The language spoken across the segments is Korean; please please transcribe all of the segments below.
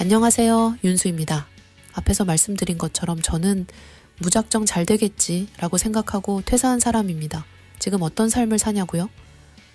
안녕하세요, 윤수입니다. 앞에서 말씀드린 것처럼 저는 무작정 잘 되겠지 라고 생각하고 퇴사한 사람입니다. 지금 어떤 삶을 사냐고요?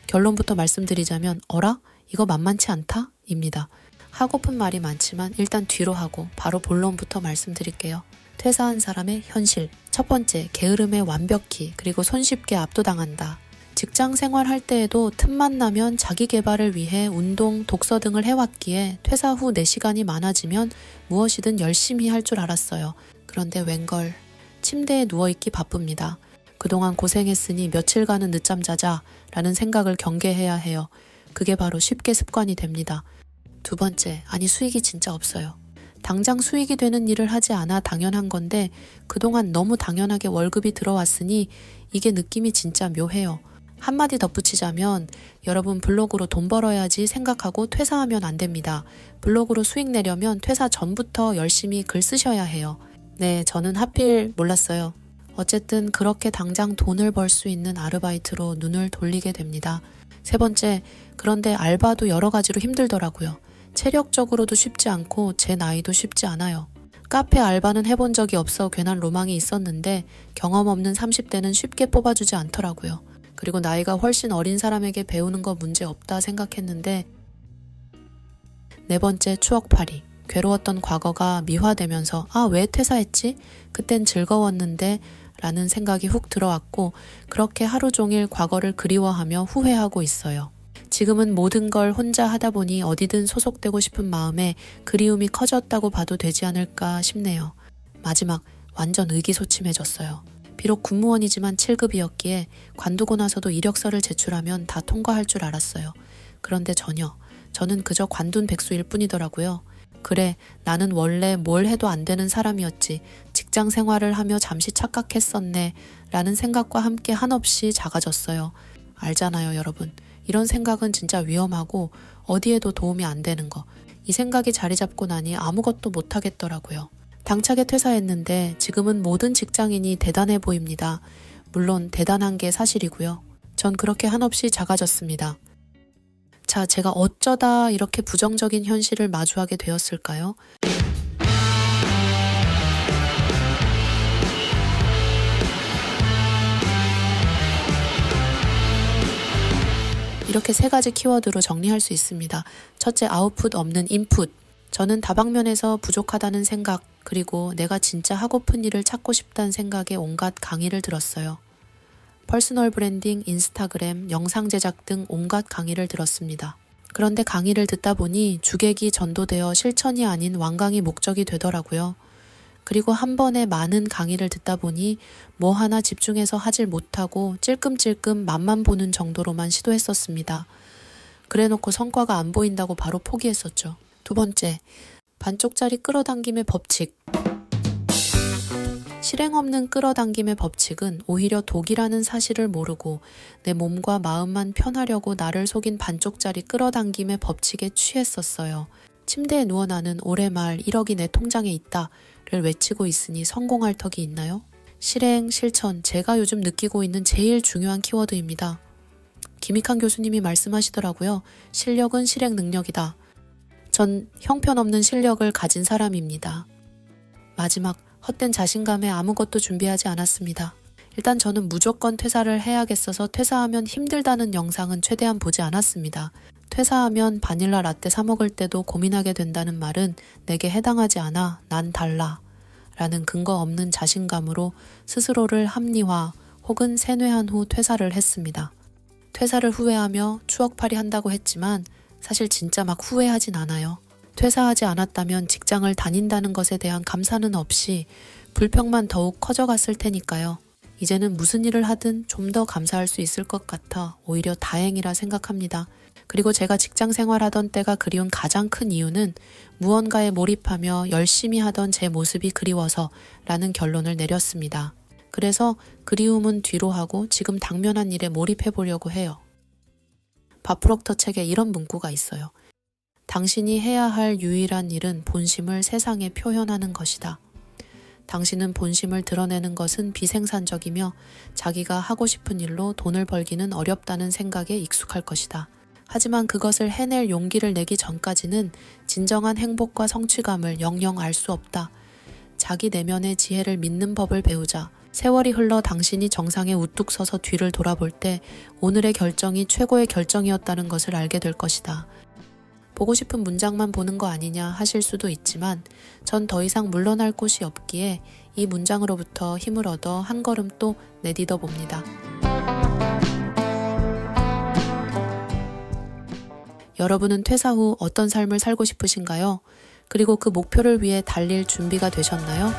결론부터 말씀드리자면 어라? 이거 만만치 않다? 입니다. 하고픈 말이 많지만 일단 뒤로 하고 바로 본론부터 말씀드릴게요. 퇴사한 사람의 현실. 첫 번째, 게으름에 완벽히 그리고 손쉽게 압도당한다. 직장 생활할 때에도 틈만 나면 자기 개발을 위해 운동, 독서 등을 해왔기에 퇴사 후 내 시간이 많아지면 무엇이든 열심히 할 줄 알았어요. 그런데 웬걸 침대에 누워있기 바쁩니다. 그동안 고생했으니 며칠간은 늦잠 자자 라는 생각을 경계해야 해요. 그게 바로 쉽게 습관이 됩니다. 두 번째, 아니 수익이 진짜 없어요. 당장 수익이 되는 일을 하지 않아 당연한 건데 그동안 너무 당연하게 월급이 들어왔으니 이게 느낌이 진짜 묘해요. 한마디 덧붙이자면 여러분 블로그로 돈 벌어야지 생각하고 퇴사하면 안 됩니다. 블로그로 수익 내려면 퇴사 전부터 열심히 글 쓰셔야 해요. 네, 저는 하필 몰랐어요. 어쨌든 그렇게 당장 돈을 벌 수 있는 아르바이트로 눈을 돌리게 됩니다. 세 번째, 그런데 알바도 여러 가지로 힘들더라고요. 체력적으로도 쉽지 않고 제 나이도 쉽지 않아요. 카페 알바는 해본 적이 없어 괜한 로망이 있었는데 경험 없는 30대는 쉽게 뽑아주지 않더라고요. 그리고 나이가 훨씬 어린 사람에게 배우는 거 문제 없다 생각했는데 네 번째, 추억팔이. 괴로웠던 과거가 미화되면서 왜 퇴사했지? 그땐 즐거웠는데 라는 생각이 훅 들어왔고 그렇게 하루 종일 과거를 그리워하며 후회하고 있어요. 지금은 모든 걸 혼자 하다 보니 어디든 소속되고 싶은 마음에 그리움이 커졌다고 봐도 되지 않을까 싶네요. 마지막, 완전 의기소침해졌어요. 비록 군무원이지만 7급이었기에 관두고 나서도 이력서를 제출하면 다 통과할 줄 알았어요. 그런데 전혀. 저는 그저 관둔 백수일 뿐이더라고요. 그래, 나는 원래 뭘 해도 안 되는 사람이었지. 직장 생활을 하며 잠시 착각했었네. 라는 생각과 함께 한없이 작아졌어요. 알잖아요, 여러분. 이런 생각은 진짜 위험하고 어디에도 도움이 안 되는 거. 이 생각이 자리 잡고 나니 아무것도 못 하겠더라고요. 당차게 퇴사했는데 지금은 모든 직장인이 대단해 보입니다. 물론 대단한 게 사실이고요. 전 그렇게 한없이 작아졌습니다. 자, 제가 어쩌다 이렇게 부정적인 현실을 마주하게 되었을까요? 이렇게 세 가지 키워드로 정리할 수 있습니다. 첫째, 아웃풋 없는 인풋. 저는 다방면에서 부족하다는 생각, 그리고 내가 진짜 하고픈 일을 찾고 싶다는 생각에 온갖 강의를 들었어요. 퍼스널 브랜딩, 인스타그램, 영상 제작 등 온갖 강의를 들었습니다. 그런데 강의를 듣다 보니 주객이 전도되어 실천이 아닌 완강이 목적이 되더라고요. 그리고 한 번에 많은 강의를 듣다 보니 뭐 하나 집중해서 하질 못하고 찔끔찔끔 맛만 보는 정도로만 시도했었습니다. 그래놓고 성과가 안 보인다고 바로 포기했었죠. 두 번째, 반쪽짜리 끌어당김의 법칙. 실행 없는 끌어당김의 법칙은 오히려 독이라는 사실을 모르고 내 몸과 마음만 편하려고 나를 속인 반쪽짜리 끌어당김의 법칙에 취했었어요. 침대에 누워 나는 올해 말 1억이 내 통장에 있다를 외치고 있으니 성공할 턱이 있나요? 실행, 실천, 제가 요즘 느끼고 있는 제일 중요한 키워드입니다. 김익환 교수님이 말씀하시더라고요. 실력은 실행 능력이다. 전 형편없는 실력을 가진 사람입니다. 마지막, 헛된 자신감에 아무것도 준비하지 않았습니다. 일단 저는 무조건 퇴사를 해야겠어서 퇴사하면 힘들다는 영상은 최대한 보지 않았습니다. 퇴사하면 바닐라 라떼 사 먹을 때도 고민하게 된다는 말은 내게 해당하지 않아, 난 달라 라는 근거 없는 자신감으로 스스로를 합리화 혹은 세뇌한 후 퇴사를 했습니다. 퇴사를 후회하며 추억팔이 한다고 했지만 사실 진짜 막 후회하진 않아요. 퇴사하지 않았다면 직장을 다닌다는 것에 대한 감사는 없이 불평만 더욱 커져갔을 테니까요. 이제는 무슨 일을 하든 좀 더 감사할 수 있을 것 같아 오히려 다행이라 생각합니다. 그리고 제가 직장 생활하던 때가 그리운 가장 큰 이유는 무언가에 몰입하며 열심히 하던 제 모습이 그리워서 라는 결론을 내렸습니다. 그래서 그리움은 뒤로 하고 지금 당면한 일에 몰입해 보려고 해요. 바프록터 책에 이런 문구가 있어요. 당신이 해야 할 유일한 일은 본심을 세상에 표현하는 것이다. 당신은 본심을 드러내는 것은 비생산적이며 자기가 하고 싶은 일로 돈을 벌기는 어렵다는 생각에 익숙할 것이다. 하지만 그것을 해낼 용기를 내기 전까지는 진정한 행복과 성취감을 영영 알 수 없다. 자기 내면의 지혜를 믿는 법을 배우자. 세월이 흘러 당신이 정상에 우뚝 서서 뒤를 돌아볼 때 오늘의 결정이 최고의 결정이었다는 것을 알게 될 것이다. 보고 싶은 문장만 보는 거 아니냐 하실 수도 있지만 전 더 이상 물러날 곳이 없기에 이 문장으로부터 힘을 얻어 한 걸음 또 내딛어 봅니다. 여러분은 퇴사 후 어떤 삶을 살고 싶으신가요? 그리고 그 목표를 위해 달릴 준비가 되셨나요?